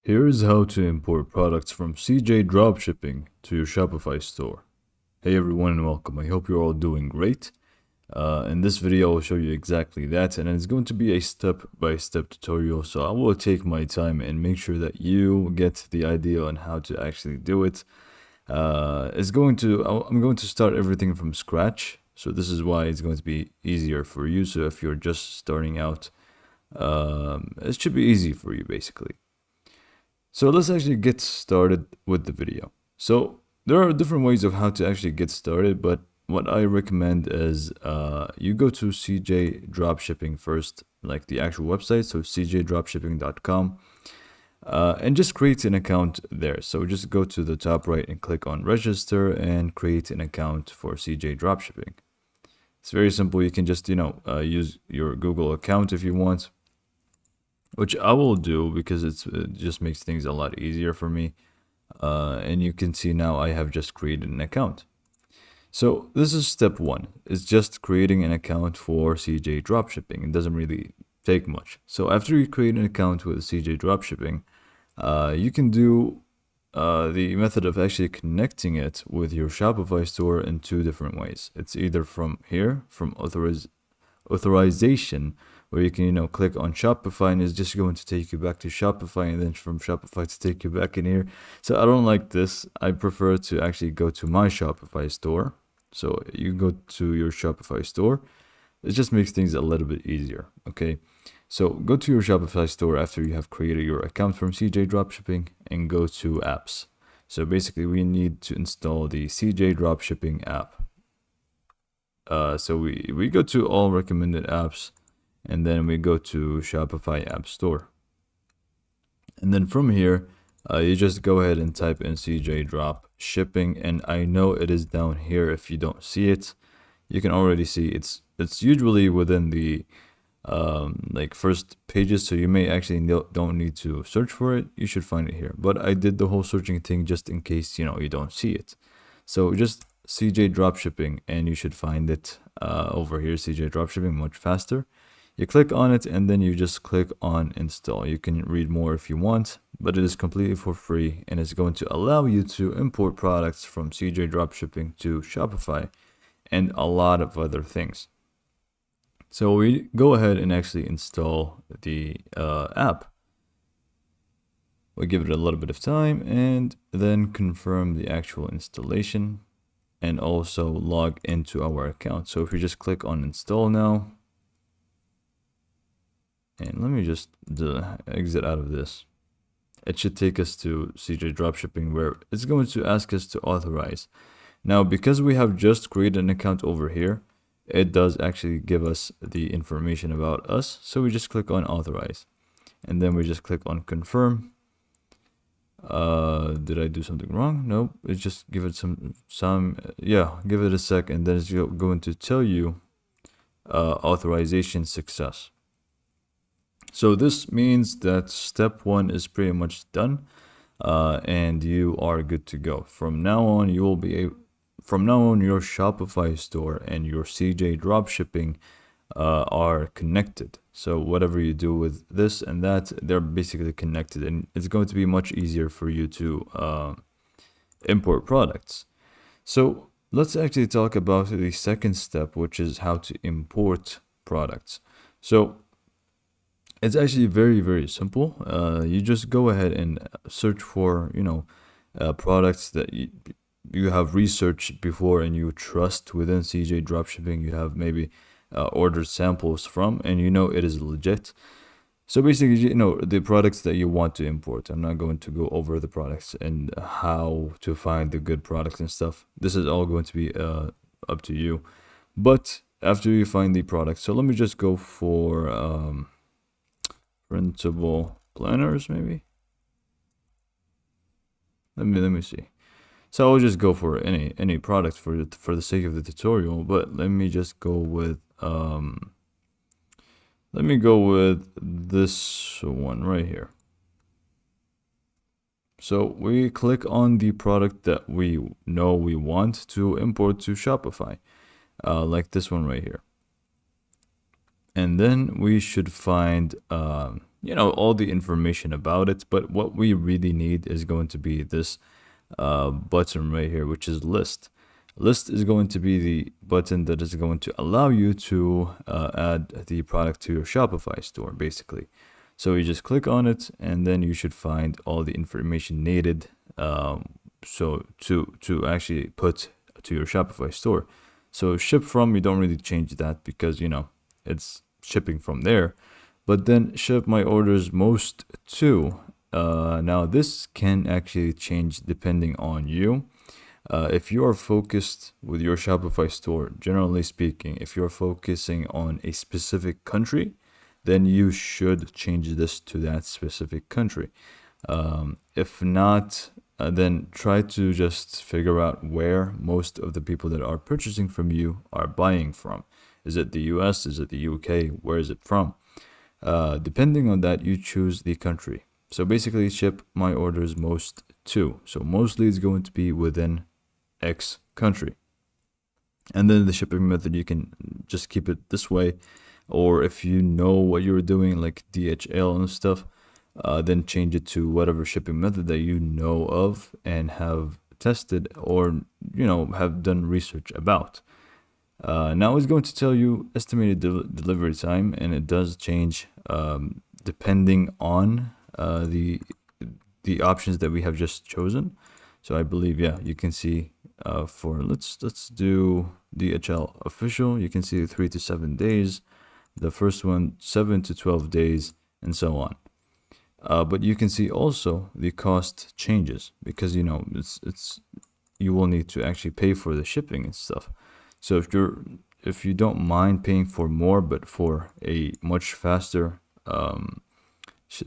Here's how to import products from CJ Dropshipping to your Shopify store. Hey everyone and welcome. I hope you're all doing great. In this video, I'll show you exactly that, and it's going to be a step-by-step tutorial. So I will take my time and make sure that you get the idea on how to actually do it. I'm going to start everything from scratch. So this is why it's going to be easier for you. So if you're just starting out, it should be easy for you basically. So let's actually get started with the video. So there are different ways of how to actually get started, but what I recommend is you go to CJ Dropshipping first, like the actual website, so cjdropshipping.com, and just create an account there. So just go to the top right and click on register and create an account for CJ Dropshipping. It's very simple. You can just, use your Google account if you want, which I will do because it just makes things a lot easier for me. And you can see now I have just created an account. So this is step one. It's just creating an account for CJ Dropshipping. It doesn't really take much. So after you create an account with CJ Dropshipping, you can do the method of actually connecting it with your Shopify store in two different ways. It's either from here, from authorization, where you can click on Shopify and it's just going to take you back to Shopify, and then from Shopify to take you back in here. So I don't like this. I prefer to actually go to my Shopify store. So you go to your Shopify store. It just makes things a little bit easier. Okay, so go to your Shopify store after you have created your account from CJ Dropshipping and go to apps. So basically we need to install the CJ Dropshipping app. So we go to all recommended apps, and then we go to Shopify App Store. And then from here, you just go ahead and type in CJ Dropshipping, and I know it is down here. If you don't see it, you can already see it's usually within the like first pages, so you may actually don't need to search for it. You should find it here, but I did the whole searching thing just in case you don't see it. So just CJ Dropshipping, and you should find it over here. CJ Dropshipping, much faster. You click on it and then you just click on install. You can read more if you want, but it is completely for free, and it's going to allow you to import products from CJ Dropshipping to Shopify and a lot of other things. So we go ahead and actually install the app. We give it a little bit of time and then confirm the actual installation and also log into our account. So if we just click on install now, and let me just exit out of this, it should take us to CJ Dropshipping, where it's going to ask us to authorize. Now, because we have just created an account over here, it does actually give us the information about us. So we just click on authorize, and then we just click on confirm. Did I do something wrong? No, it's just give it give it a sec, and then it's going to tell you authorization success. So this means that step one is pretty much done, and you are good to go. From now on, your Shopify store and your CJ Dropshipping are connected. So whatever you do with this and that, they're basically connected, and it's going to be much easier for you to import products. So let's actually talk about the second step, which is how to import products. So it's actually very, very simple. You just go ahead and search for, products that you have researched before and you trust within CJ Dropshipping. You have maybe ordered samples from, and it is legit. So basically, the products that you want to import. I'm not going to go over the products and how to find the good products and stuff. This is all going to be up to you. But after you find the product, so let me just go for printable planners, maybe. Let me see. So I'll just go for any product for the sake of the tutorial. But let me just go with this one right here. So we click on the product that we know we want to import to Shopify, like this one right here. and then we should find all the information about it. But what we really need is going to be this button right here, which is list. List is going to be the button that is going to allow you to add the product to your Shopify store, basically. So you just click on it, and then you should find all the information needed so to actually put to your Shopify store. So ship from, you don't really change that because it's shipping from there. But then ship my orders most to. Now this can actually change depending on you. If you are focused with your Shopify store, generally speaking, if you're focusing on a specific country, then you should change this to that specific country. If not, then try to just figure out where most of the people that are purchasing from you are buying from. Is it the US? Is it the UK? Where is it from? Depending on that, you choose the country. So basically, ship my orders most to. So mostly it's going to be within X country. And then the shipping method, you can just keep it this way. Or if you know what you're doing, like DHL and stuff, then change it to whatever shipping method that you know of and have tested or have done research about. Now it's going to tell you estimated delivery time, and it does change depending on the options that we have just chosen. So I believe, yeah, you can see for let's do DHL official. You can see 3 to 7 days. The first one 7 to 12 days, and so on. But you can see also the cost changes because it's you will need to actually pay for the shipping and stuff. So if you don't mind paying for more but for a much faster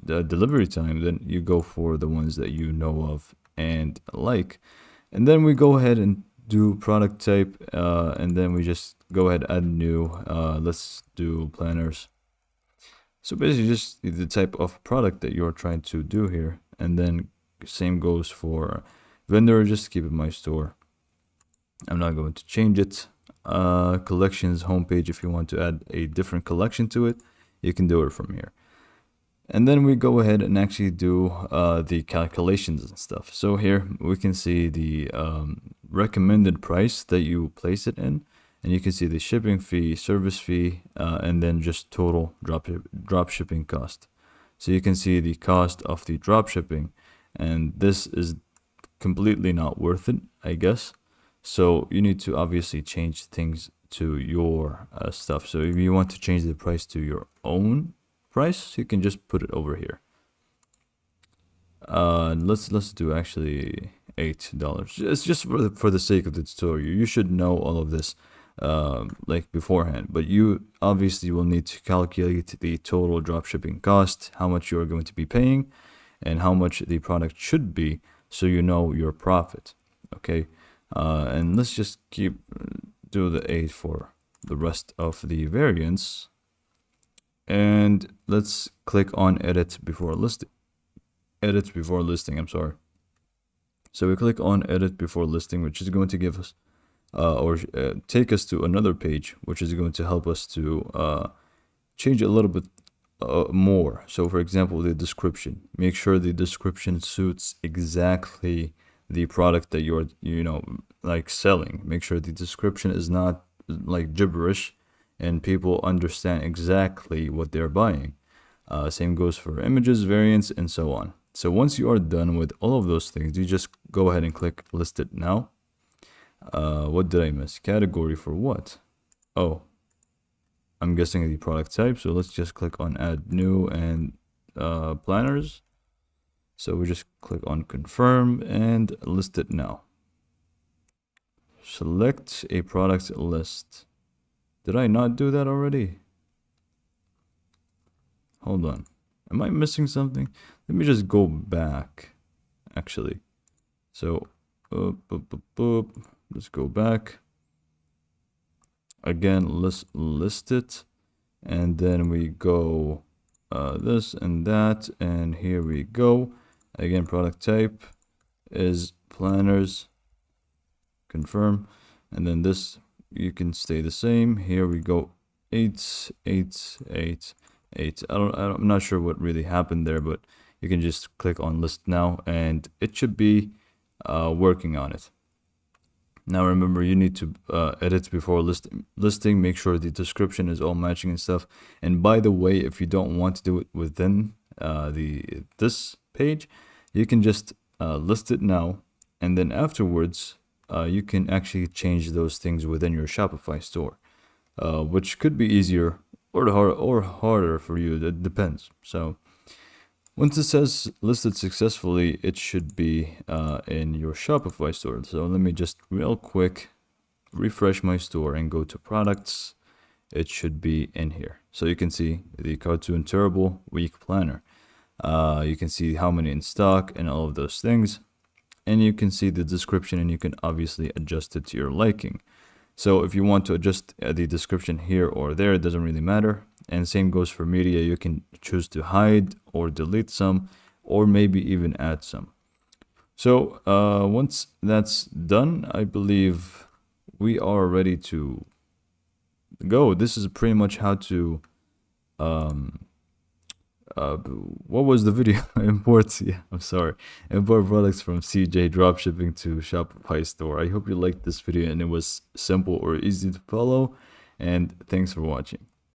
delivery time, then you go for the ones that you know of and like. And then we go ahead and do product type, and then we just go ahead add new. Let's do planners. So basically just the type of product that you're trying to do here, and then same goes for vendor. Just keep it my store. I'm not going to change it. Collections homepage, if you want to add a different collection to it, you can do it from here. And then we go ahead and actually do the calculations and stuff. So here we can see the recommended price that you place it in, and you can see the shipping fee, service fee, and then just total drop shipping cost. So you can see the cost of the drop shipping, and this is completely not worth it, I guess. So you need to obviously change things to your stuff. So if you want to change the price to your own price, you can just put it over here. Let's do actually $8. It's just for the sake of the tutorial. You should know all of this like beforehand, but you obviously will need to calculate the total dropshipping cost, how much you are going to be paying, and how much the product should be, so you know your profit. Okay, and let's just do the 8 for the rest of the variants, and let's click on edit before listing. I'm sorry. So we click on edit before listing, which is going to give us take us to another page, which is going to help us to change a little bit more. So for example, the description, make sure the description suits exactly the product that you're like selling. Make sure the description is not like gibberish and people understand exactly what they're buying. Same goes for images, variants, and so on. So once you are done with all of those things, you just go ahead and click list it now. What did I miss? Category for what? Oh, I'm guessing the product type. So let's just click on add new and planners. So we just click on confirm and list it now. Select a product list. Did I not do that already? Hold on. Am I missing something? Let me just go back, actually. So, let's go back. Again, let's list it. And then we go this and that. And here we go. Again, product type is planners. Confirm. And then this, you can stay the same. Here we go. 888. I'm not sure what really happened there, but you can just click on list now and it should be working on it. Now remember, you need to edit before listing. Make sure the description is all matching and stuff. And by the way, if you don't want to do it within this page, you can just list it now, and then afterwards you can actually change those things within your Shopify store, which could be easier or harder for you. It depends. So once it says listed successfully, it should be in your Shopify store. So let me just real quick refresh my store and go to products. It should be in here. So you can see the cartoon turbo week planner. You can see how many in stock and all of those things. And you can see the description, and you can obviously adjust it to your liking. So if you want to adjust the description here or there, it doesn't really matter. And same goes for media. You can choose to hide or delete some, or maybe even add some. So once that's done, I believe we are ready to go. This is pretty much how to what was the video? Import products from CJ Dropshipping to Shopify store. I hope you liked this video and it was simple or easy to follow, and thanks for watching.